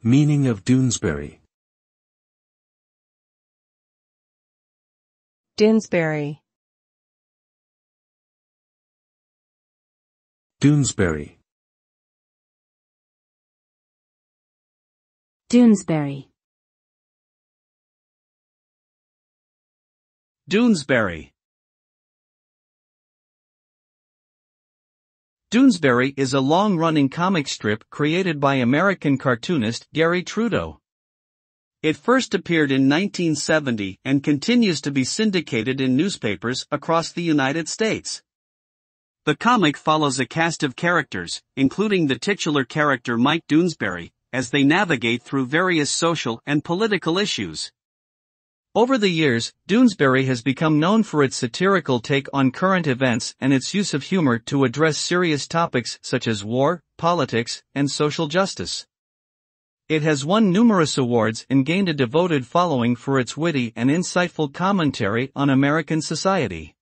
Meaning of Doonesbury. Doonesbury. Doonesbury. Doonesbury. Doonesbury. Doonesbury is a long-running comic strip created by American cartoonist Gary Trudeau. It first appeared in 1970 and continues to be syndicated in newspapers across the United States. The comic follows a cast of characters, including the titular character Mike Doonesbury, as they navigate through various social and political issues. Over the years, Doonesbury has become known for its satirical take on current events and its use of humor to address serious topics such as war, politics, and social justice. It has won numerous awards and gained a devoted following for its witty and insightful commentary on American society.